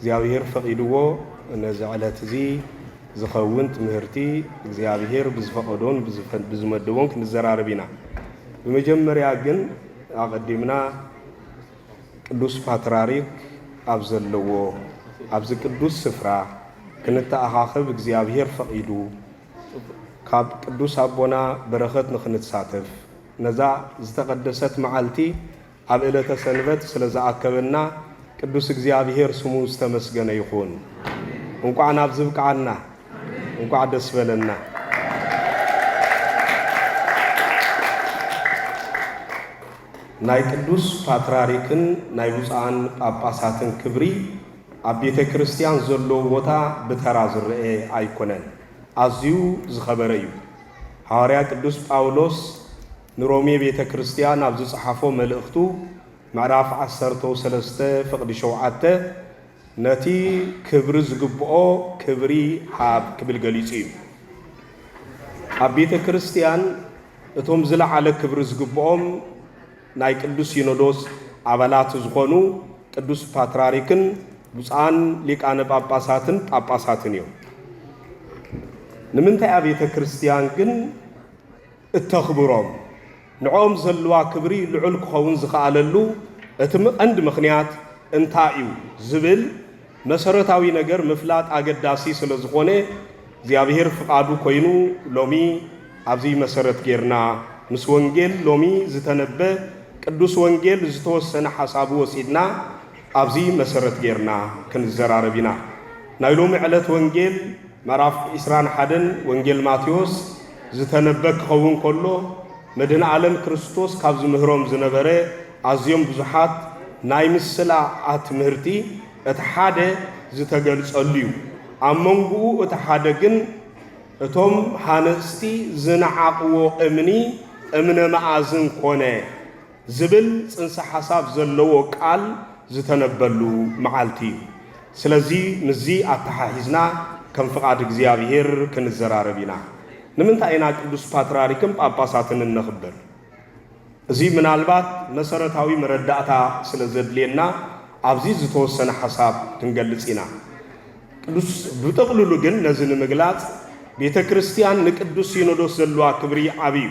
እግዚአብሔር ፈቂድዎ ነዚ ዕለት እዚ ዝኸውን ትምህርቲ እግዚአብሔር ብዝፈቀዶን ብዝመደቦን ክንዘራረብ ኢና በመጀመሪያ ግን አቀዲምና ቅዱስ ፓትርያርክ ኣብ ዘለዎ ኣብዚ ቅዱስ ስፍራ ክንተኣኻኸብ እግዚአብሔር ፈቂዱ ካብ ቅዱስ አቦና በረኸት ንኽንሳተፍ ነዛ ዝተቀደሰት መዓልቲ ኣብ ዕለተ ሰንበት ስለዝኣከበና ቅዱስ እግዚአብሔር ስሙ ዝተመስገነ ይኹን እንኳዕ ናብ ዝብቃዓና እንኳዕ ደስ በለና ናይ ቅዱስ ፓትርያርክን ናይ ብፁዓን ጳጳሳትን ክብሪ ኣብ ቤተ ክርስቲያን ዘሎ ቦታ ብተራ ዝርአ ኣይኮነን ኣዝዩ ዝኸበረ እዩ ሐዋርያ ቅዱስ ጳውሎስ ንሮሜ ቤተ ክርስቲያን ኣብ ዝጽሓፎ መልእኽቱ ምዕራፍ 13 ፍቕዲ 7 ነቲ ክብሪ ዝግብኦ ክብሪ ሃብ ክብል ገሊጹ እዩ ኣብ ቤተ ክርስቲያን እቶም ዝለዓለ ክብሪ ዝግብኦም ናይ ቅዱስ ሲኖዶስ አባላት ዝኾኑ ቅዱስ ፓትርያርክን ብፁዓን ሊቃነ ጳጳሳትን ጳጳሳትን እዮም ንምንታይ ኣብ ቤተ ክርስቲያን ግን እተኽብሮም ንዖም ዘለዋ ክብሪ ልዑል ክኸውን ዝኽኣለሉ እቲ ቀንዲ ምኽንያት እንታይ እዩ ዝብል መሰረታዊ ነገር ምፍላጥ አገዳሲ ስለ ዝኾነ እግዚአብሔር ፍቃዱ ኮይኑ ሎሚ ኣብዚ መሰረት ጌርና ምስ ወንጌል ሎሚ ዝተነበ ቅዱስ ወንጌል ዝተወሰነ ሓሳቡ ወሲድና ኣብዚ መሰረት ጌርና ክንዘራረብ ኢና ናይ ሎሚ ዕለት ወንጌል ምዕራፍ 21 ወንጌል ማቴዎስ ዝተነበ ክኸውን ከሎ መድህን ዓለም ክርስቶስ ካብ ዝምህሮም ዝነበረ ኣዝዮም ብዙሓት ናይ ምስላኣት ትምህርቲ እቲ ሓደ ዝተገልጸሉ እዩ ኣብ መንጉኡ እቲ ሓደ ግን እቶም ሃነስቲ ዝነዓቕዎ እምነ መኣዝን ኮነ ዝብል ጽንሰ ሓሳብ ዘለዎ ቃል ዝተነበሉ መዓልቲ እዩ ስለዚ ንዚ ኣተሓሒዝና ከም ፍቃድ እግዚአብሔር ክንዘራረብ ኢና ንምንታይ ኢና ቅዱስ ፓትርያርክን ጳጳሳትን እንኽበር እዚ ምናልባት መሰረታዊ መረዳእታ ስለ ዘድልየና ኣብዚ ዝተወሰነ ሓሳብ ክንገልጽ ኢና ቅዱስ ብጥቕልሉ ግን ነዚ ንምግላጽ ቤተ ክርስቲያን ንቅዱስ ሲኖዶስ ዘለዋ ክብሪ ዓብዩ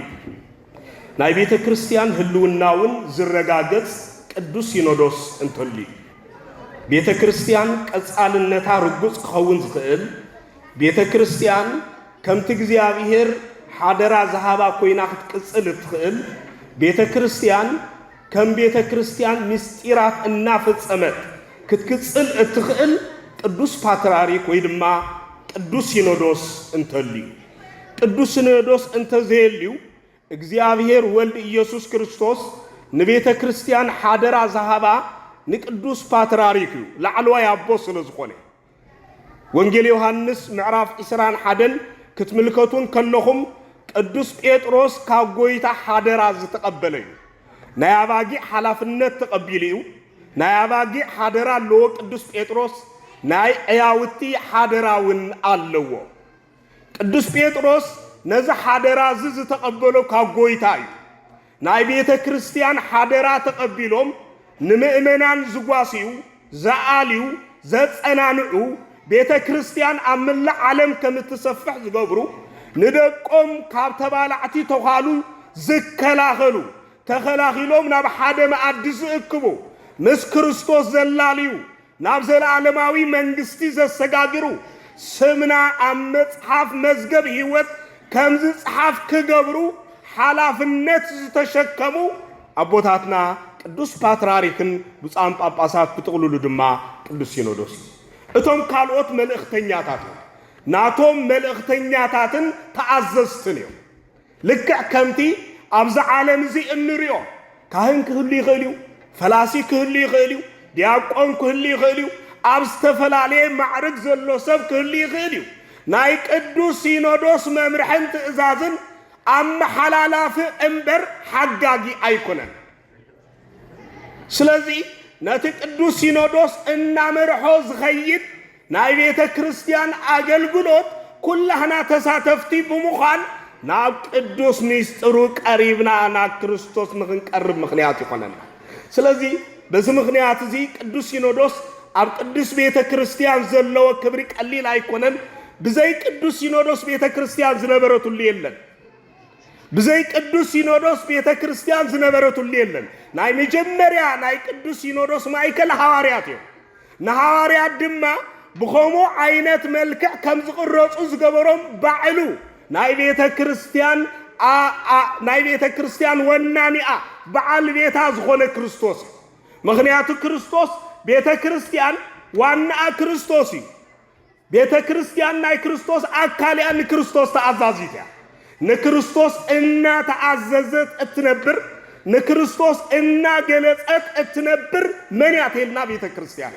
ናይ ቤተ ክርስቲያን ህልውናውን ዝረጋገጽ ቅዱስ ሲኖዶስ እንተሉ ቤተ ክርስቲያን ቀጻልነታ ርጉጽ ክኸውን ዝኽእል ቤተ ክርስቲያን ከምቲ እግዚአብሔር ሓደራ ዝሃባ ኮይና ክትቅጽል እትኽእል ቤተ ክርስቲያን ከም ቤተ ክርስቲያን ምስጢራት እናፈጸመት ክትቅጽል እትኽእል ቅዱስ ፓትርያርክ ወይ ድማ ቅዱስ ሲኖዶስ እንተልዩ ቅዱስ ሲኖዶስ እንተዘየልዩ እግዚአብሔር ወልድ ኢየሱስ ክርስቶስ ንቤተ ክርስቲያን ሓደራ ዝሃባ ንቅዱስ ፓትርያርክ እዩ ላዕለዋይ ኣቦ ስለ ዝኾነ ወንጌል ዮሐንስ ምዕራፍ 21 ክትምልከቱን ከለኹም ቅዱስ ጴጥሮስ ካብ ጎይታ ሓደራ ዝተቀበለ እዩ ናይ ኣባጊዕ ሓላፍነት ተቀቢሉ እዩ ናይ ኣባጊዕ ሓደራ ኣለዎ ቅዱስ ጴጥሮስ ናይ ኣያውቲ ሓደራውን ኣለዎ ቅዱስ ጴጥሮስ ነዚ ሓደራ ዝተቀበሎ ካብ ጎይታ እዩ ናይ ቤተ ክርስቲያን ሓደራ ተቀቢሎም ንምእመናን ዝጓሲዩ ዘኣልዩ ዘጸናንዑ ቤተ ክርስቲያን ኣብ መላእ ዓለም ከም እትሰፍሕ ዝገብሩ ንደቆም ካብ ተባላዕቲ ተኻሉ ዝከላኸሉ ተኸላኺሎም ናብ ሓደ መኣዲ ዝእክቡ ምስ ክርስቶስ ዘላልዩ ናብ ዘለዓለማዊ መንግስቲ ዘሰጋግሩ ስምና ኣብ መጽሓፍ መዝገብ ህይወት ከም ዝጽሓፍ ክገብሩ ሓላፍነት ዝተሸከሙ ኣቦታትና ቅዱስ ፓትርያርክን ብፁዓን ጳጳሳት ብጥቕልሉ ድማ ቅዱስ ሲኖዶስ እቶም ካልኦት መልእኽተኛታት ናቶም መልእኽተኛታትን ተኣዘዝትን እዮም ልክዕ ከምቲ ኣብዚ ዓለም እዚ እንሪኦ ካህን ክህሉ ይኽእል እዩ ፈላሲ ክህሉ ይኽእል እዩ ዲያቆን ክህሉ ይኽእል እዩ ኣብ ዝተፈላለየ ማዕርግ ዘሎ ሰብ ክህሉ ይኽእል እዩ ናይ ቅዱስ ሲኖዶስ መምርሕን ትእዛዝን ኣመሓላላፊ እምበር ሓጋጊ ኣይኮነን ስለዚ ነቲ ቅዱስ ሲኖዶስ እናመርሖ ዝኸይድ ናይ ቤተ ክርስቲያን አገልግሎት ኩላህና ተሳተፍቲ ብምዃን ናብ ቅዱስ ሚስጥሩ ቀሪብና ናብ ክርስቶስ ንኽንቀርብ ምኽንያት ይኾነና ስለዚ በዚ ምኽንያት እዚ ቅዱስ ሲኖዶስ أب قدس بيت كريستيان زلوا كبري قليل أيكونن بزي قدس سينودوس بيت كريستيان زنبرتو الليلن بزي قدس سينودوس بيت كريستيان زنبرتو الليلن ناي مجمريا ناي قدس سينودوس مايكل حوارياتيو نحواريات دما بخومو عينات ملكع كم زقرصو زغبروم باعلو ناي بيت كريستيان ناي بيت كريستيان ونانيا بعل بيتا زخونه كريستوس مغنياتو كريستوس بيت كريستيان وانا كريستوسي بيت كريستيان ناي كريستوس اكالي ان كريستوس تعزازيتا نكريستوس إنا تعززت اتنبر نكريستوس إنا جلست اتنبر من يعتلنا بيت كريستيان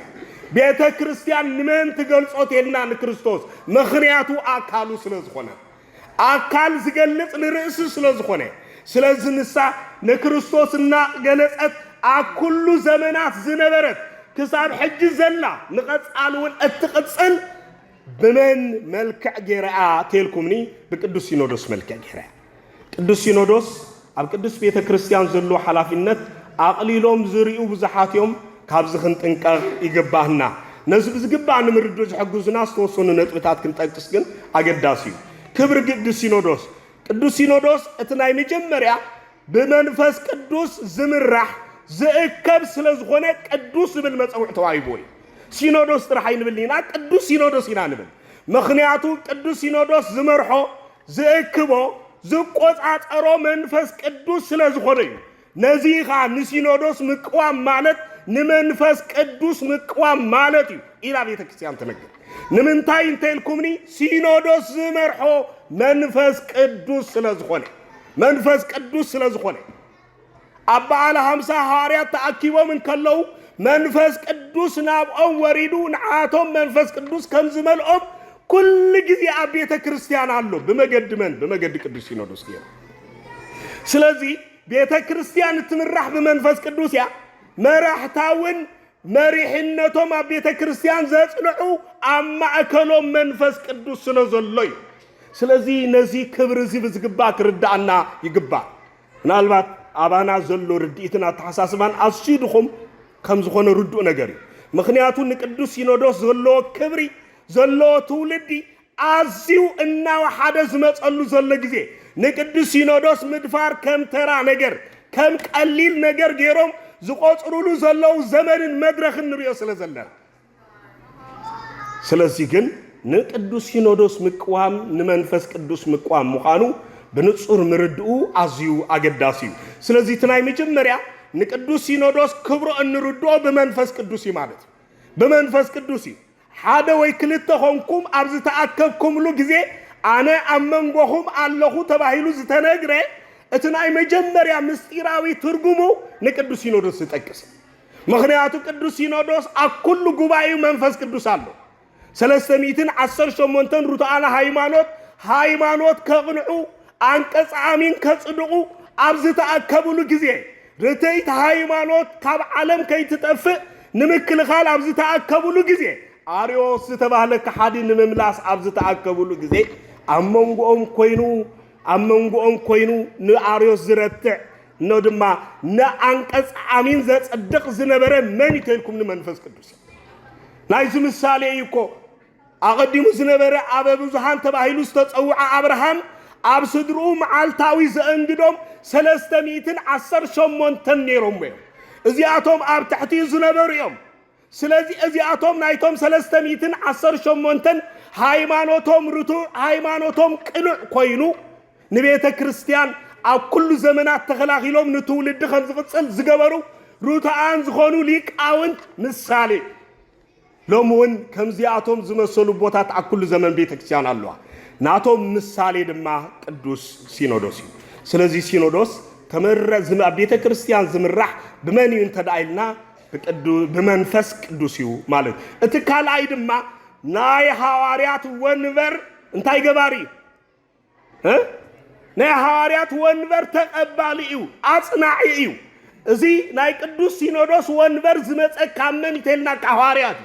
بيت كريستيان من تجلس اتلنا نكريستوس مخنياتو أكالو سلزخونه أكال زجلس لرئيس سلزخونه سلزنسا نكريستوس إنا جلست أكل زمانات زنبرت كسر حج زلا نقص علون اتقصل بمن ملكع جراء تلكمني بقدس سينودوس ملكع جراء قدس سينودوس اب قدس بيت كريستيان زلو حلافينت اقليلوم زريو بزحاتيوم كابز خنطنقر يغباهنا نزب زغبان مردو حغوزنا استوسون نطبታት كنطقس ግን አገዳሲ ክብር ቅዱስ ሲኖዶስ እትናይ መጀመሪያ በመንፈስ ቅዱስ ዝምራህ ዘእከብ ስለዝኾነ ቅዱስ ብል መጽውዕ ተዋይቦይ سينودوس ترحين باللينا قدوس سينودوس ينانبل مخنياتو قدوس سينودوس زمرحو زأكبو زقوص عطرو منفس قدوس سلازخوني نزيخا نسينودوس مقوام مالت نمنفس قدوس مقوام مالت إلى بيت كريستيان تنقل نمنتاي انتلكمني سينودوس زمرحو منفس قدوس سلازخوني أبا على 50 حواريات تأكيبو من كلو منفس قدوس نابقوا وريدو نعاتهم منفس قدوس كم زملهم كل جزي أبيت كريستيان علو بمجد قدوس سينودوس كيان سلازي بيت كريستيان تمرح بمنفس قدوس يا مرح تاون مريحنتهم أبيت كريستيان زاتنعو أما أكلهم منفس قدوس سنزلوي سلازي نزي كبرزي بزقباك ردعنا يقبا نالبات أبانا زلو رديتنا تحساسبان أصيدهم كم زخون ردو نجاري مخنياتو نقدس سينودوس زلو كبري زلو تولدي أزيو إننا وحدث مسألو زلو جزي نقدس سينودوس مدفار كم ترى نجار كم قليل نجار جيروم زقوت رولو زلو زمن مدرخ النبي صلى الله عليه وسلم سلسيكن نقدس سينودوس مقوام نمنفس قدوس مقوام مخانو بنصور مردو أزيو أجداسيو سلسي تناي مجمريا نقدس سينودوس كبرو ان ردو بمنفس قدوسي مالت بمنفس قدوسي حدا ويكلتهمكم ابز تاكبكم لو غزي انا امنغوهم الله تبايلو زتنغره اتناي مجمريا مستيراوي ترغمو نقدس سينودوس تጠቅስ مخنياتو قدوس سينودوس اكل غبايو منفس قدوس الله سلسميتن 18 ሩታአና ሃይማኖት ከቅንዑ አንቀጽ አሚን ከጽድቁ ابز تاكبلو غزي رتيت هايمانوت كاب عالم كي تطفئ نمكل خال ابز تاكبلو غزي اريوس تباهلك حادي نمملاس ابز تاكبلو غزي امنغوم كوينو ن اريوس زرتع نودما ن انقص امين زصدق زنبره من يتلكم منفس قدوس نايز مثالي يكو اقدمو زنبره اببزحان تباهيلوس تصوع ابراهام أبصدرو معالتاوي زأنجدهم 318 نيروم إزياتهم أب تحتي زنبريهم سلازي إزياتهم نايتهم 318 هايمانوتهم رتو هايمانوتهم كنوع كوينو نبيت كريستيان أو كل زمانات تخلاقيلهم نتولد خمس قصل زقبرو روتان زخونو ليك آونت مثالي لومون كم زياتهم زمسلو بوتات على كل زمان بيت كريستيان الله ناتهم مثالي دما قدوس سينودوس سلازي سينودوس تمرز بيت كريستيان زمرح بمن ينتدايلنا بمنفس قدوسيو مالك اتكالاي دما ناي حواريات ونبر انتاي غباري ناي حواريات ونبر تقباليو اصناعيو ازي ناي قدوس سينودوس ونبر زمص كامن يتلنا حواريات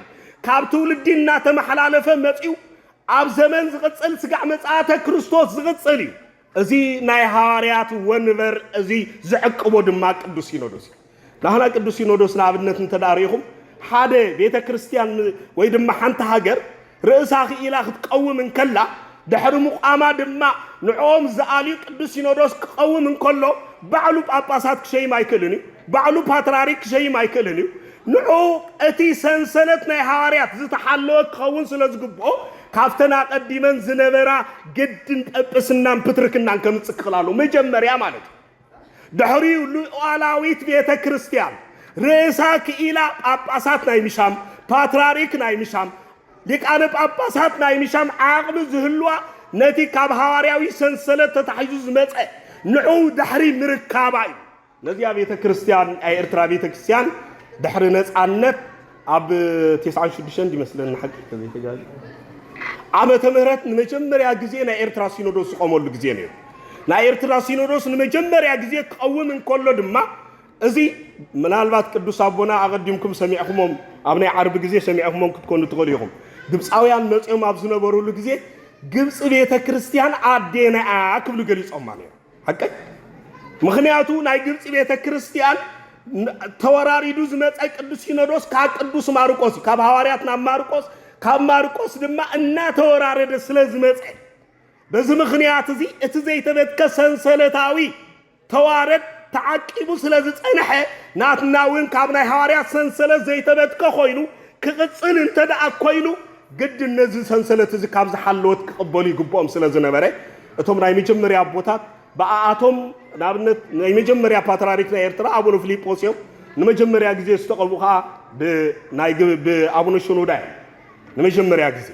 ካብ ትውልድና ተመሐላለፈ መጽኡ ኣብ ዘመን ዝቅጽል ስጋዕ መጻተ ክርስቶስ ዝቅጽል እዚ ናይ ሐዋርያት ወንበር እዚ ዝዕቅቦ ድማ ቅዱስ ሲኖዶስ ናህና ቅዱስ ሲኖዶስ ናብነት እንተዳሪኹም حدا بيت كريستيان ويدم حنت هاجر رئيسها إلى تقوم من كلا دحر مقامة دما نعوم زاليق قدوس سينودوس قوم من كله بعلو باباسات شيء ما يكلني بعلو باتراريك شيء ما يكلني نعو أتي سنسلتنا حواريات زتحلوك قوون سلزقبو كافتنا قديمن زنبرا جدن أبسنان بتركنان كمتسكلالو مجمريا مالت دحريو لؤلاويت بيت كريستيان رئيساك إلى باباسات نايمشام باتراريك نايمشام ليك أنا باباسات نايمشام عاقب زهلوا نتي كاب حوارياوي سنسلت تتحيز متى نعو دحري مركاباي نزيا بيت كريستيان أي إرترا بيت كريستيان دحر ناس عنت أب 96 دي مثلا حق كذا تجاج عم تمهرت نمجمر يا جزينا إرترا سينودوس قاموا الجزينة نا إرترا سينودوس نمجمر يا جزية قوم من كل دم أزي من الوقت كدوس أبونا أقدمكم سميعكم أبناء عرب جزية سميعكم كتكونوا تقوليهم جبس أويان نتيم أبزنا برولو جزية جبس بيت كريستيان عدينا أكبر جليس أمانيا حقا مخنياتو ناي جبس بيت كريستيان تواراري دوز مت قدوس سينودوس كقدوس مارቆስ ከሐዋርያትና ማርቆስ ከማርቆስ ድማ እና ተወራረደ ስለዚህ መጽ በዚህ ምክንያት እዚ እቲ ዘይተበትከ ሰንሰለታዊ ተዋረድ ተዓቂቡ ስለዚህ ጸንሐ ናትናውን ካብናይ ሐዋርያት ሰንሰለት ዘይተበትከ ኮይኑ ክቅጽል እንተዳ ኮይኑ ግድ እነዚህ ሰንሰለት እዚ ካብዝ ሓለወት ክቅበሉ ይግቦም ስለዚህ ነበረ እቶም ናይ መጀመሪያ ቦታት በአቶም ናብነት የመጀመሪያ ፓትርያርክና ኤርትራ አቡነ ፊልጶስ የመጀመሪያ ጊዜ ተቀቡኻ በአቡነ ሽኖዳ የመጀመሪያ ጊዜ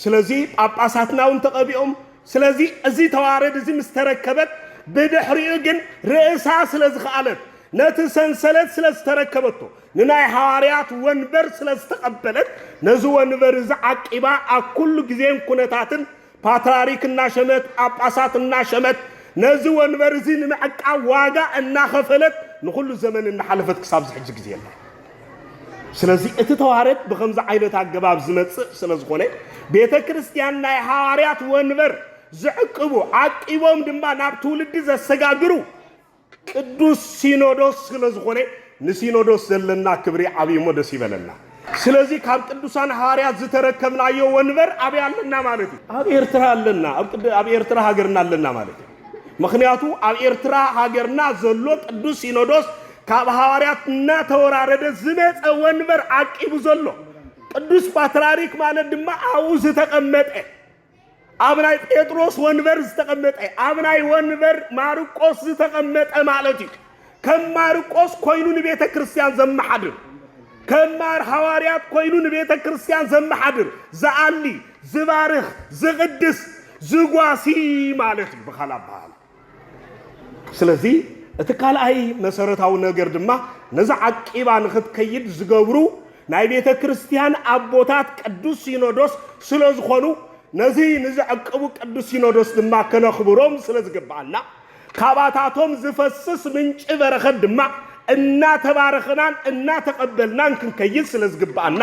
ስለዚህ ጳጳሳትናውን ተቀቢኦም ስለዚህ እዚ ተዋረድ እዚ ምስተረከበት በድሕሪኡ ግን ርእሳ ስለዚህ ኻለት ነቲ ሰንሰለት ስለስተረከበቶ ንናይ ሐዋርያት ወንበር ስለስተቀበለት ነዚ ወንበር እዚ ዓቂባ አኩሉ ጊዜን ኩነታትን ፓትርያርክና ሸመት ጳጳሳትና ሸመት نزو ونبرزين معك واجا إن خفلت نقول زمن إن حلفت كساب زحج جزيلا. سلزي اتتوارد بخمسة عينة عجباب زمت سلزخونة بيت كريستيان ناي حواريات ونبر زعقبو عقيبهم دمبا نابتولد دي زسجاجرو قدوس سينودوس سلزخونة نسينودوس زلنا كبري عبي مدسي بلنا. سلزي كاب قدوسان حواريات زتركبنا يو ونبر أبي علنا مالتي أبي إرترا لنا أبي إرترا هاجرنا لنا مالتي. مخنياتو على إرترا هاجرنا زلوت قدوس سينودوس كاب حوارياتنا تورارد زمت ونبر عقيب زلو قدوس باتراريك مالد ما عاوز تقمت أبناي بيتروس ونبر تقمت أبناي ونبر ماركوس تقمت مالتي كم ماركوس كوينون بيت كريستيان زم حدر كم مار حواريات كوينون بيت كريستيان زم حدر زعلي زبارخ زقدس زقواسي مالتي بخلا بحال سلزي اتقال اي مسارتاو ነገር ድማ ነዛ ዓቂባ ንኽት ከይድ ዝገብሩ ናይ ቤተ ክርስቲያን አቦታት ቅዱስ ሲኖዶስ ስለዝኾኑ ነዚ ንዝዓቀቡ ቅዱስ ሲኖዶስ ድማ ከነኽብሮም ስለዝግባና ካባታቶም ዝፈስስ ምንጭ በረኸት ድማ እና ተባረኽናን እና ተቀበልናን ክንከይድ ስለዝግባና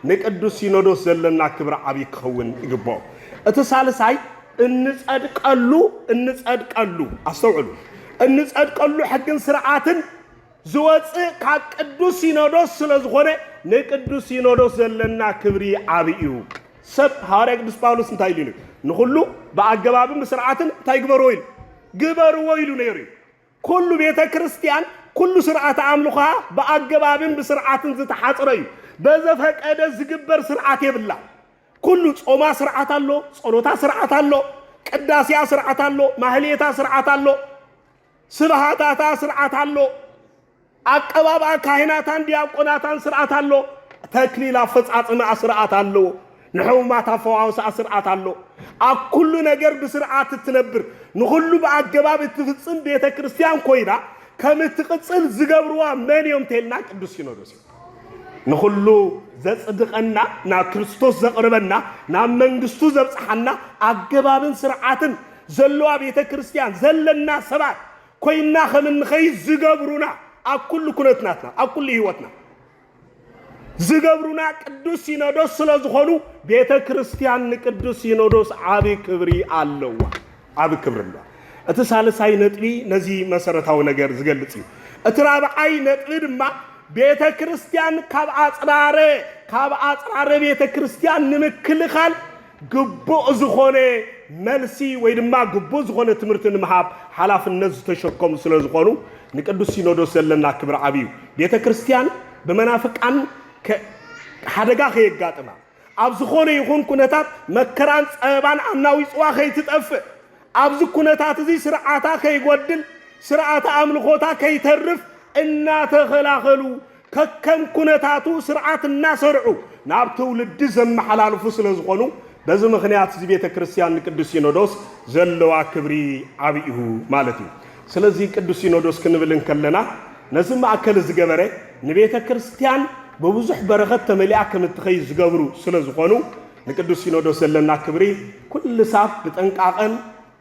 ንቅዱስ ሲኖዶስ ዘለና ክብር ዓቢ ክኸውን ይግባው እቲ ሳልሳይ እንጸድቀሉ አስተውዕሉ እንጸድቀሉ ሕግን ስርዓትን ዝወጽእ ካብ ቅዱስ ሲኖዶስ ስለዝኾነ ንቅዱስ ሲኖዶስ ዘለና ክብሪ ዓብዩ ሰብ ሐዋርያ ቅዱስ ጳውሎስ እንታይ ኢሉ ንኹሉ በአገባብም ስርዓትን እንታይ ግበርዎ ኢሉ ነይሩ ኩሉ ቤተ ክርስቲያን ኩሉ ስርዓት አምልኾ በአገባብም በስርዓትን ዝተሓጽረ እዩ በዘፈቀደ ዝግበር ስርዓት የብላ ኩሉ ጾማ ስርዓት አሎ ጸሎታ ስርዓት አሎ ቅዳሴያ ስርዓት አሎ ማህሌታ ስርዓት አሎ ስብሃታታ ስርዓት አሎ አቀባባ ካህናታን ዲያቆናታን ስርዓት አሎ ተክሊል አፈጻጽም ስርዓት አሎ ንሑማት አፈዋውስ ስርዓት አሎ አኩሉ ነገር በስርዓት ትነብር ንኹሉ በአገባብ ትፍጽም ቤተ ክርስቲያን ኮይና ከምትቅጽል ዝገብርዋ መንዮም ተልና ቅዱስ ሲኖዶስ ንኹሉ ዘጽድቀና ና ክርስቶስ ዘቅርበና ና መንግስቱ ዘብጽሐና አገባብን ስርዓትን ዘለዋ ቤተ ክርስቲያን ዘለና ሰባት ኮይና ከምንኸይ ዝገብሩና አኩሉ ኩነትናትና አኩሉ ህይወትና ዝገብሩና ቅዱስ ሲኖዶስ ስለዝኾኑ ቤተ ክርስቲያን ንቅዱስ ሲኖዶስ ዓቢ ክብሪ ኣለዋ ዓቢ ክብሪ ኣለዋ እቲ ሳልሳይ ነጥቢ ነዚ መሰረታዊ ነገር ዝገልጽ እዩ እቲ ራብዓይ ነጥቢ ድማ ቤተ ክርስቲያን ካብ አጽራረ ቤተ ክርስቲያን ንምክልኻል ግቡእ ዝኾነ መልሲ ወይ ድማ ግቡእ ዝኾነ ትምህርቲ ንምሃብ ሓላፍነት ዝተሸከሙ ስለ ዝኾኑ ንቅዱስ ሲኖዶስ ዘለና ክብሪ ዓብዩ ቤተ ክርስቲያን ብመናፍቃን ሓደጋ ከየጋጥማ ኣብ ዝኾነ ይኹን ኩነታት መከራን ጸባን ኣናዊፅዋ ከይትጠፍእ ኣብዚ ኩነታት እዚ ስርዓታ ከይጎድል ስርዓተ ኣምልኾታ ከይተርፍ እናተኸላኸሉ ከከም ኩነታቱ ስርዓት እናሰርዑ ናብ ትውልዲ ዘመሓላልፉ ስለ ዝኾኑ በዚ ምኽንያት እዚ ቤተ ክርስቲያን ንቅዱስ ሲኖዶስ ዘለዋ ክብሪ ዓብዩ ማለት እዩ ስለዚ ቅዱስ ሲኖዶስ ክንብል ከለና ነዚ ማእከል ዝገበረ ንቤተ ክርስቲያን በብዙሕ በረኸት ተመሊኣ ከም እትኸይ ዝገብሩ ስለ ዝኾኑ ንቅዱስ ሲኖዶስ ዘለና ክብሪ ኩሉ ሳብ ብጠንቃቐን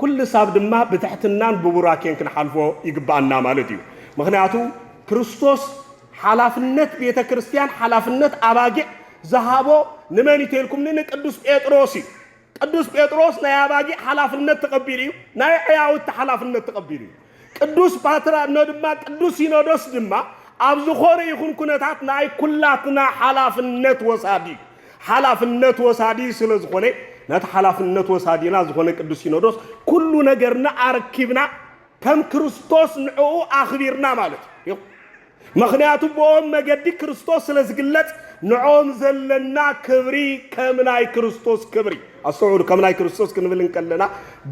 ኩሉ ሳብ ድማ ብትሕትናን ብቡራኬን ክንሓልፎ ይግባአና ማለት እዩ ምኽንያቱ ክርስቶስ ሓላፍነት ቤተ ክርስቲያን ሓላፍነት ኣባጊዕ ዝሃቦ ንመን ኢልኩም ንቅዱስ ጴጥሮስ እዩ ቅዱስ ጴጥሮስ ናይ ኣባጊዕ ሓላፍነት ተቐቢሉ እዩ ናይ ሕያውቲ ሓላፍነት ተቐቢሉ እዩ ቅዱስ ፓትርያርክ ድማ ቅዱስ ሲኖዶስ ድማ ኣብ ዝኾነ ይኹን ኩነታት ናይ ኩላትና ሓላፍነት ወሳዲ ስለ ዝኾነ ነቲ ሓላፍነት ወሳዲና ዝኾነ ቅዱስ ሲኖዶስ ኩሉ ነገርና ኣረኪብና ከም ክርስቶስ ንዕኡ ኣኽቢርና ማለት እዩ ምኽንያቱ ብኦም መገዲ ክርስቶስ ስለ ዝግለጽ ንዖም ዘለና ክብሪ ከም ናይ ክርስቶስ ክብሪ ኣስተውዕሉ ከም ናይ ክርስቶስ ክንብል ከለና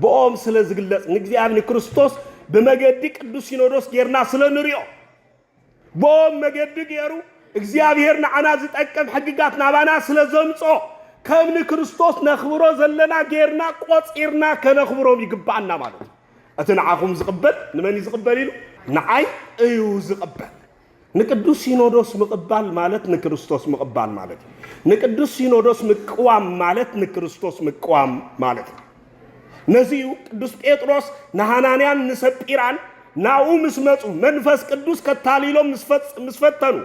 ብኦም ስለ ዝግለጽ ንእግዚአብሔር ንክርስቶስ ብመገዲ ቅዱስ ሲኖዶስ ጌርና ስለ ንሪኦ ብኦም መገዲ ገይሩ እግዚአብሔር ንዓና ዝጠቅም ሕግጋት ናባና ስለ ዘምጾ ከም ንክርስቶስ ነኽብሮ ዘለና ጌርና ቆፂርና ከነኽብሮም ይግባአና ማለት እቲ ንዓኹም ዝቕበል ንመን ዝቕበል ኢሉ ንዓይ እዩ ዝቕበል ንቅዱስ ሲኖዶስ ምቕባል ማለት ንክርስቶስ ምቕባል ማለት ንቅዱስ ሲኖዶስ ምቅዋም ማለት ንክርስቶስ ምቅዋም ማለት ነዚዩ ቅዱስ ጴጥሮስ ንሃናንያን ንሰጲራን ናኡ ምስ መፁ መንፈስ ቅዱስ ከታሊሎም ምስ ፈተኑ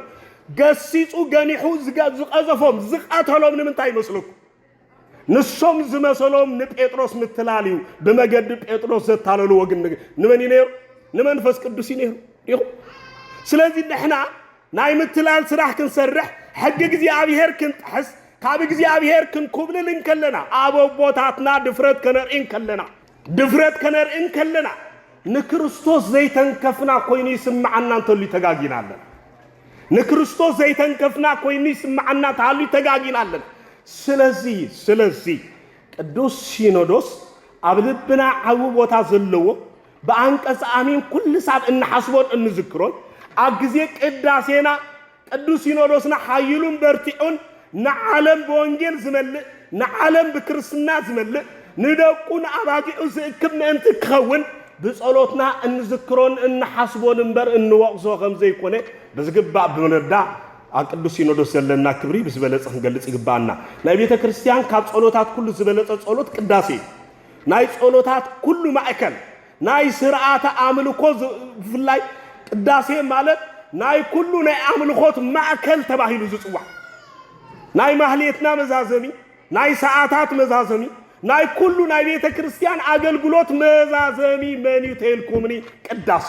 ገሲጹ ገኒሑ ዝቀዘፎም ዝቀተሎም ንምንታይ ይመስለኩም ንሶም ዝመሰሎም ንጴጥሮስ ምትላል እዩ ብመገዲ ጴጥሮስ ዘታለሉ ወግን ንመን ነይሩ ንመንፈስ ቅዱስ ነይሩ ስለዚህ ንሕና ናይ ምትላል ስራሕ ክንሰርሕ ሕጊ እግዚአብሔር ክንጥሕስ ካብ እግዚአብሔር ክንኩብልል ከለና ኣብ ቦታትና ድፍረት ከነርኢን ከለና ንክርስቶስ ዘይተንከፍና ኮይኑ ይስምዓና እንተሉ ተጋጊና ኣለና ንክርስቶስ ዘይተንከፍና ኮይኑ ይስምዓና ታሉ ተጋጊና ኣለና ስለዚ ቅዱስ ሲኖዶስ ኣብ ልብና ዓብ ቦታ ዘለዎ በአንቀጽ አሚን ኩሉ ሳብ እንሐስቦን እንዝክሮን ኣብ ግዜ ቅዳሴና ቅዱስ ሲኖዶስና ሓይሉን በርቲዑን ንዓለም በወንጌል ዝመልእ ንዓለም ብክርስትና ዝመልእ ንደቁን ኣባጊዑ ዝእክብ ምእንቲ ክኸውን ብጸሎትና እንዝክሮን እንሐስቦን እንበር እንወቅሶ ከም ዘይኮነ በዝግባእ ብምርዳእ ኣብ ቅዱስ ሲኖዶስ ዘለና ክብሪ ብዝበለጸ ክንገልጽ ይግባአና ናይ ቤተ ክርስቲያን ካብ ጸሎታት ኩሉ ዝበለጸ ጸሎት ቅዳሴ ናይ ጸሎታት ኩሉ ማእከል ናይ ስርዓተ አምልኮ ፍላይ ቅዳሴ ማለት ናይ ኩሉ ናይ አምልኮት ማእከል ተባሂሉ ዝጽዋዕ ናይ ማህሌትና መዛዘሚ ናይ ሰዓታት መዛዘሚ ናይ ኩሉ ናይ ቤተ ክርስቲያን አገልግሎት መዛዘሚ መን ተልኩምኒ ቅዳሴ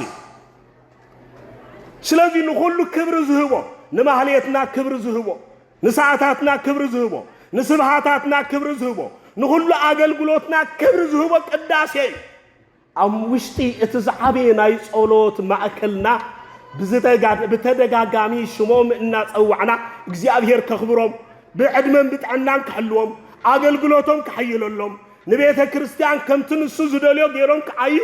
ስለዚህ ንሁሉ ክብር ዝህቦ ንማህሌትና ክብር ዝህቦ ንሰዓታትና ክብር ዝህቦ ንስብሃታትና ክብር ዝህቦ ንሁሉ አገልግሎትና ክብር ዝህቦ ቅዳሴ ኣብ ውሽጢ እቲ ዝዓበየ ናይ ጸሎት ማእከልና ብተደጋጋሚ ሽሞም እናጸዋዕና እግዚአብሔር ከኽብሮም ብዕድመን ብጥዕናን ክሕልዎም አገልግሎቶም ክሕይለሎም ንቤተ ክርስቲያን ከምቲ ንሱ ዝደልዮ ገይሮም ክዓዩ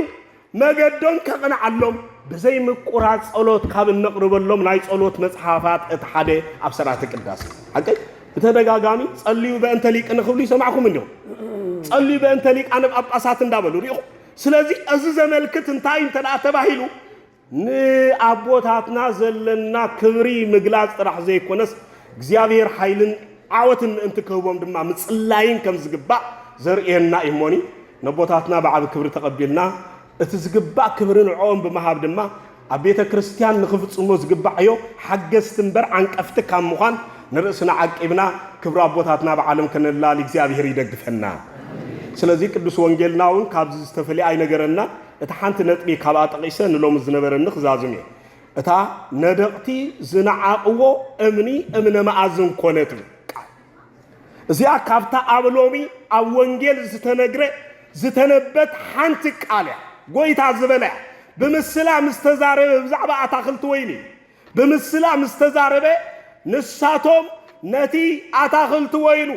መገዶም ከቕንዓሎም ብዘይ ምቁራጽ ጸሎት ካብ እንቕርበሎም ናይ ጸሎት መጽሓፋት እቲ ሓደ ኣብ ስርዓተ ቅዳሴ ሓቀይ ብተደጋጋሚ ጸልዩ በእንተ ሊቅ ንኽብሉ ይሰማዕኩም እንዲሁ ጸልዩ በእንተ ሊቃነ ጳጳሳት እንዳበሉ ሪኢኹም ስለዚህ እዚ ዘመልክት እንታይ እንተዳ ተባሂሉ ንኣቦታትና ዘለና ክብሪ ምግላጽ ጥራሕ ዘይኮነስ እግዚአብሔር ኃይልን ዓወትን እንትከውቦም ድማ ምጽላይን ከም ዝግባእ ዘርእየና ይሞኒ ነቦታትና በዓብ ክብሪ ተቀቢልና እቲ ዝግባእ ክብሪ ንዖም በመሃብ ድማ ኣብ ቤተ ክርስቲያን ንኽፍጽሞ ዝግባእዮ ሓገዝቲ እምበር ዓንቀፍቲ ካብ ምዃን ንርእስና ዓቂብና ክብሪ ኣቦታትና በዓለም ከነላል እግዚአብሔር ይደግፈና ስለዚህ ቅዱስ ወንጌልናውን ካብ ዝተፈልየ ኣይነገረና እቲ ሓንቲ ነጥቢ ካብ ኣጠቂሰ ንሎም ዝነበረኒ ክዛዝም እታ ነደቕቲ ዝነዓቕዎ እምኒ እምነ መዓዝን ኮነት እዚኣ ካብታ ኣብ ሎሚ ኣብ ወንጌል ዝተነበት ሓንቲ ቃል እያ ጎይታ ዝበለ ብምስላ ምስተዛረበ ብዛዕባ ኣታኽልቲ ወይኒ ብምስላ ምስተዛረበ ንሳቶም ነቲ ኣታኽልቲ ወይኑ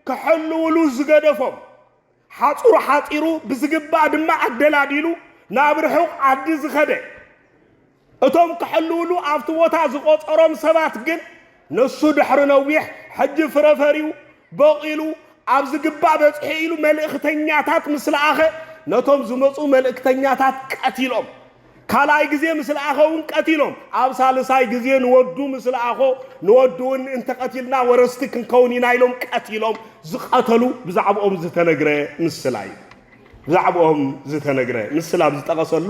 ክሕልውሉ ዝገደፎም ሓጹሩ ሓጢሩ ብዝግባእ ድማ ኣደላዲሉ ናብ ርሑቕ ዓዲ ዝኸደ እቶም ክሕልውሉ ኣብቲ ቦታ ዝቆፀሮም ሰባት ግን ነሱ ድሕሪ ነዊሕ ሕጂ ፍረፈሪው በቂሉ ኣብ ዝግባእ በፅሒ ኢሉ መልእኽተኛታት ምስ ለኣኸ ነቶም ዝመፁ መልእክተኛታት ቀቲሎም ካልኣይ ግዜ ምስ ለኣኸ እውን ቀቲሎም ኣብ ሳልሳይ ግዜ ንወዱ ምስ ለኣኾ ንወዱ እውን እንተቀቲልና ወረስቲ ክንከውን ኢና ኢሎም ቀቲሎም ዝቐተሉ ብዛዕባኦም ዝተነግረ ምስላ እዩ ብዛዕባኦም ዝተነግረ ምስላ ዝጠቐሰሉ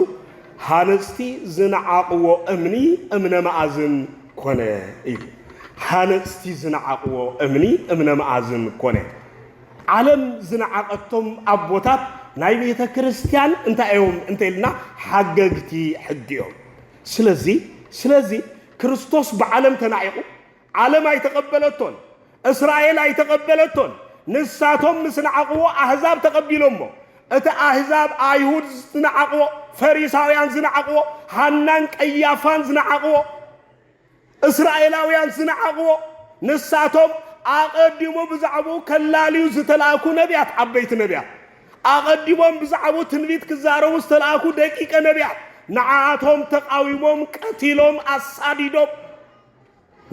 ሃነፅቲ ዝነዓቕዎ እምኒ እምነ መዓዝን ኮነ እዩ ሃነፅቲ ዝነዓቕዎ እምኒ እምነ መዓዝን ኮነ ዓለም ዝነዓቐቶም ኣቦታት ናይ ቤተ ክርስቲያን እንታይ እዮም እንተልና ሓገግቲ ሕጊ እዮም ስለዚ ክርስቶስ ብዓለም ተናዒቑ ዓለም ኣይተቐበለቶን እስራኤል ኣይተቐበለቶን ንሳቶም ምስ ነዓቕዎ ኣህዛብ ተቐቢሎሞ እቲ ኣህዛብ ኣይሁድ ዝነዓቕዎ ፈሪሳውያን ዝነዓቕዎ ሃናን ቀያፋን ዝነዓቕዎ እስራኤላውያን ዝነዓቕዎ ንሳቶም ኣቐዲሞ ብዛዕባኡ ከላልዩ ዝተላእኩ ነቢያት ዓበይቲ ነቢያት ኣቐዲሞም ብዛዕባኡ ትንቢት ክዛረቡ ዝተላእኩ ደቂቀ ነቢያት ንዓቶም ተቃዊሞም ቀቲሎም ኣሳዲዶም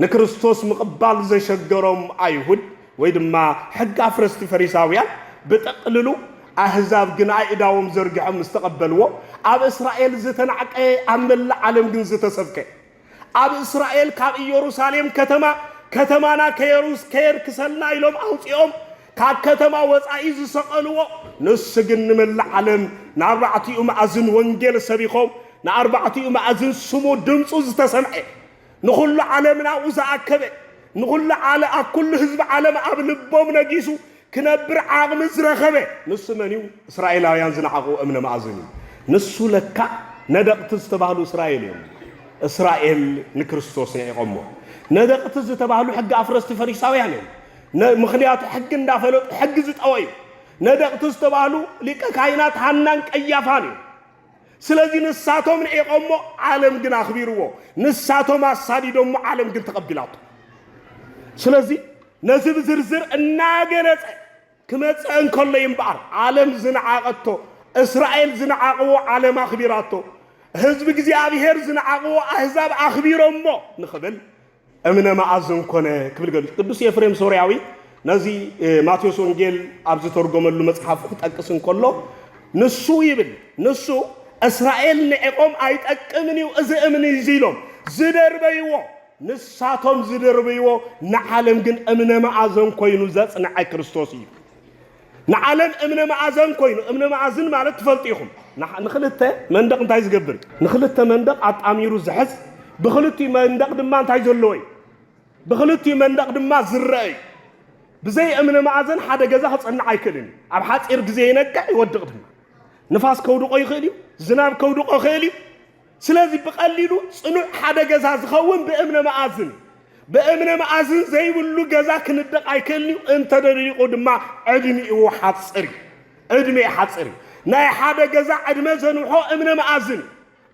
ንክርስቶስ ምቕባል ዘሸገሮም ኣይሁድ ወይ ድማ ሕጊ ኣፍረስቲ ፈሪሳውያን ብጠቕልሉ ኣህዛብ ግን ኣእዳዎም ዘርጊሖም ዝተቐበልዎ ኣብ እስራኤል ዝተናዕቀ ኣብ መላእ ዓለም ግን ዝተሰብከ ኣብ እስራኤል ካብ ኢየሩሳሌም ከተማና ከየርክሰልና ኢሎም ኣውፂኦም ካብ ከተማ ወፃኢ ዝሰቐልዎ ንሱ ግን ንመላእ ዓለም ንኣርባዕቲኡ መዓዝን ወንጌል ሰቢኾም ንኣርባዕቲኡ መዓዝን ስሙ ድምፁ ዝተሰምዐ ንኹሉ ዓለም ናብኡ ዝኣከበ ንኹሉ ኣብ ኩሉ ህዝቢ ዓለም ኣብ ልቦም ነጊሱ ክነብር ዓቕሚ ዝረኸበ ንሱ መን እዩ እስራኤላውያን ዝነዓቑ እምነ መዓዝን እዩ ንሱ ለካ ነደቕቲ ዝተባህሉ እስራኤል እዮም እስራኤል ንክርስቶስ ነዒቖሞ ነደቕቲ ዝተባህሉ ሕጊ ኣፍረስቲ ፈሪሳውያን እዮም ምክንያቱ ሕጊ እንዳፈለጡ ሕጊ ዝጠወ እዩ ነደቕቲ ዝተባህሉ ሊቀ ካህናት ሃናን ቀያፋን እዩ ስለዚ ንሳቶም ነዒቖሞ ዓለም ግን ኣኽቢርዎ ንሳቶም ኣሳዲዶሞ ዓለም ግን ተቐቢላቱ ስለዚ ነዚ ብዝርዝር እናገለፀ ክመፅእ እንከሎ ይምበኣር ዓለም ዝነዓቐቶ እስራኤል ዝነዓቕዎ ዓለም ኣኽቢራቶ ህዝቢ እግዚኣብሔር ዝነዓቕዎ ኣህዛብ ኣኽቢሮሞ ንኽብል እምነ መዓዝን ኮነ ክብል ገሉ ቅዱስ ኤፍሬም ሶርያዊ ነዚ ማቴዎስ ወንጌል ኣብ ዝተርጎመሉ መጽሓፍ ክጠቅስ እንከሎ ንሱ ይብል ንሱ እስራኤል ንዒቆም ኣይጠቅምን እዩ እዚ እምኒ እዚ ኢሎም ዝደርበይዎ ንሳቶም ዝደርበይዎ ንዓለም ግን እምነ መዓዝን ኮይኑ ዘጽንዐ ክርስቶስ እዩ ንዓለም እምነ መዓዝን ኮይኑ እምነ መዓዝን ማለት ትፈልጢኹም ንኽልተ መንደቕ እንታይ ዝገብር ንኽልተ መንደቕ ኣጣሚሩ ዝሕዝ ብኽልቲኡ መንደቕ ድማ እንታይ ዘለዎ እዩ ብኽልቲኡ መንደቕ ድማ ዝረአ እዩ ብዘይ እምነ መዓዝን ሓደ ገዛ ክጸንዕ ኣይክእልን ኣብ ሓፂር ግዜ ይነቅዕ ይወድቕ ድማ ንፋስ ከውድቆ ይኽእል እዩ ዝናብ ከውድቆ ይኽእል እዩ ስለዚ ብቐሊሉ ጽኑዕ ሓደ ገዛ ዝኸውን ብእምነ መዓዝን ዘይብሉ ገዛ ክንደቕ ኣይክእልን እዩ እንተደሪቑ ድማ ዕድሚኡ ሓፅር እዩ ናይ ሓደ ገዛ ዕድመ ዘንውሖ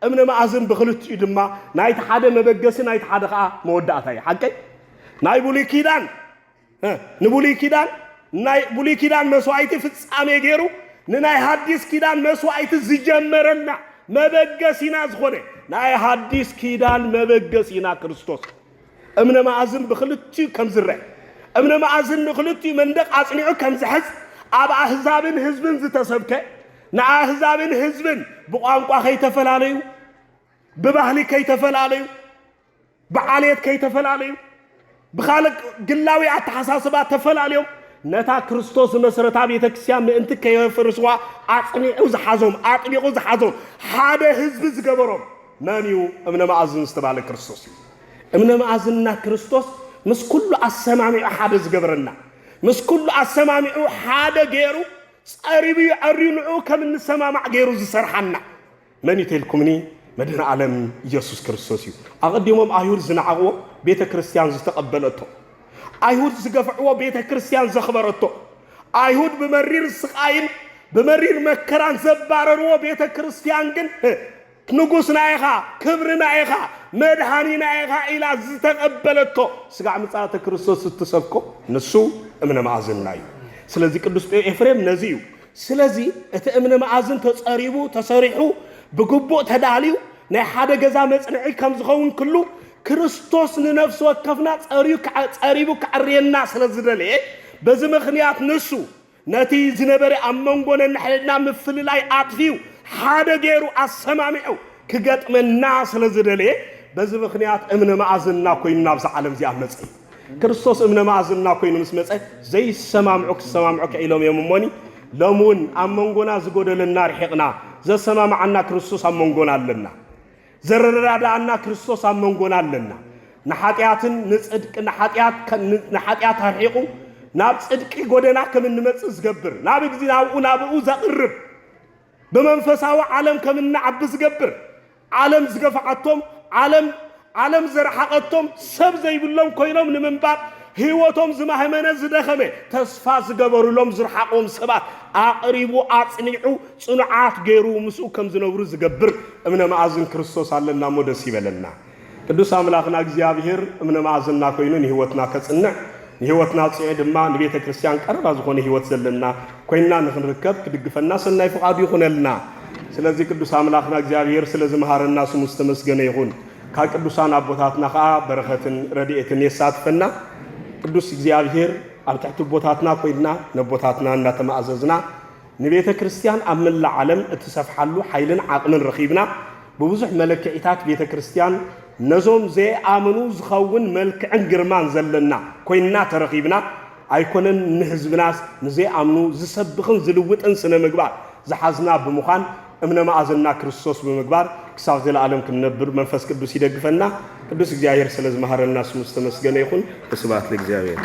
እምነ መዓዝን ብኽልቲኡ ድማ ናይቲ ሓደ መበገሲ ናይቲ ሓደ ከዓ መወዳእታ እዩ ሓቀይ ናይ ብሉይ ኪዳን መስዋዕቲ ፍጻሜ ገይሩ ንናይ ሓዲስ ኪዳን መስዋዕቲ ዝጀመረልና መበገሲና ዝኾነ ናይ ሓዲስ ኪዳን መበገሲና ክርስቶስ እምነ መዓዝን ብኽልቲኡ ከም ዝርአ እምነ መዓዝን ንኽልቲኡ መንደቕ ኣጽኒዑ ከም ዝሕዝ ኣብ ኣህዛብን ህዝብን ዝተሰብከ ንኣህዛብን ህዝብን ብቋንቋ ከይተፈላለዩ ብባህሊ ከይተፈላለዩ ብዓልየት ከይተፈላለዩ ብኻልእ ግላዊ ኣተሓሳስባት ተፈላለዮም ነታ ክርስቶስ መሰረታ ቤተ ክርስቲያን ምእንቲ ከየፍርስዋ ኣጥቢቑ ዝሓዞም ሓደ ህዝቢ ዝገበሮም መን እዩ እምነ መዓዝን ዝተባለ ክርስቶስ እዩ እምነ መዓዝንና ክርስቶስ ምስ ኩሉ ኣሰማሚዑ ሓደ ዝገበረና ምስ ኩሉ ኣሰማሚዑ ሓደ ገይሩ ጸሪቡ ዓሪንዑ ከም እንሰማማዕ ገይሩ ዝሰርሐና መን ይተልኩምኒ مدن عالم يسوع كريستوس أقدمهم أيهود زنعوا بيت كريستيان زتقبلته أيهود زقفعوا بيت كريستيان زخبرته أيهود بمرير السقاين بمرير مكران زبارروا بيت كريستيان جن نقصنا إيها كبرنا إيها مدهانينا إيها إلى زتقبلته سقع مصارت كريستوس تسبكو نسو من معازن ناي سلازي قدوس إفريم نزيو سلازي اتأمن معازن تصاريبو تصاريحو بقبو تداليو ናይ ሓደ ገዛ መጽንዒ ከም ዝኸውን ኩሉ ክርስቶስ ንነፍሱ ወከፍና ጸሪቡ ከዕርየና ስለዝደለየ በዚ ምኽንያት ንሱ ነቲ ዝነበረ ኣብ መንጎነ ንሕልና ምፍልላይ ኣጥፊው ሓደ ገይሩ ኣሰማሚዑ ክገጥመና ስለዝደለየ በዚ ምኽንያት እምነ መዓዝና ኮይኑ ናብዚ ዓለም እዚኣ መጽ ክርስቶስ እምነ መዓዝና ኮይኑ ምስ መጽ ዘይሰማምዑ ክሰማምዑ ከኢሎም እዮም እሞኒ ለሙን ኣብ መንጎና ዝጎደለና ርሒቕና ዘሰማምዓና ክርስቶስ ኣብ መንጎና ኣለና زررادانا كريستوس أمنقون لنا نحاتياتن نصدق نحاتيات هرحيقو ناب صدق قدنا كمن نمص زغبر ناب نابو زقرب بمنفساو عالم كمن نعبس زغبر عالم زغفعتهم عالم زرحقتهم سب زيبلهم كوينهم نمنبار هيوتهم زمهمنا زدخمه تسفا زغبرلهم زرحقهم سبات أقربوا أصنعوا صنعات غيرو مسو كم زنبرو زغبر امنا معازن كريستوس علنا مودس يبلنا ቅዱስ አምላክና እግዚአብሔር እምነ ማዕዝና ኮይኑን ህይወትና ከጽንዕ ህይወትና ጽዕድማ ለቤተ ክርስቲያን ቀርባ ዝሆነ ህይወት ዘለና ኮይና ንኽንርከብ ክድግፈና ሰናይ ፍቃዱ ይኹነልና ስለዚህ ቅዱስ አምላክና እግዚአብሔር ስለዚህ መሐረና ስሙ ተመስገነ ይሁን ከቅዱሳን አቦታትና በረከትን ረድኤትን የሳትፈና ቅዱስ እግዚአብሔር አብታቱ ቦታትና ኮይና ነቦታትና እንዳተማዘዝና ንቤተ ክርስቲያን አምላ ዓለም እትሰፍሐሉ ኃይልን አቅምን ረኺብና በብዙሕ መለክዒታት ቤተ ክርስቲያን نزوم زي آمنو زخون ملك عن زلنا كوينا ترخيبنا أيكونن نحزبناس نزي آمنو زسبخن زلوت إنسان مقبار زحزنا بمخان أمنا ما أزلنا كريستوس بمقبار كساف زي العالم كنبر منفس كدوسي دقفنا كدوس جاير سلز مهار الناس مستمسجن يكون بسبات لك جاير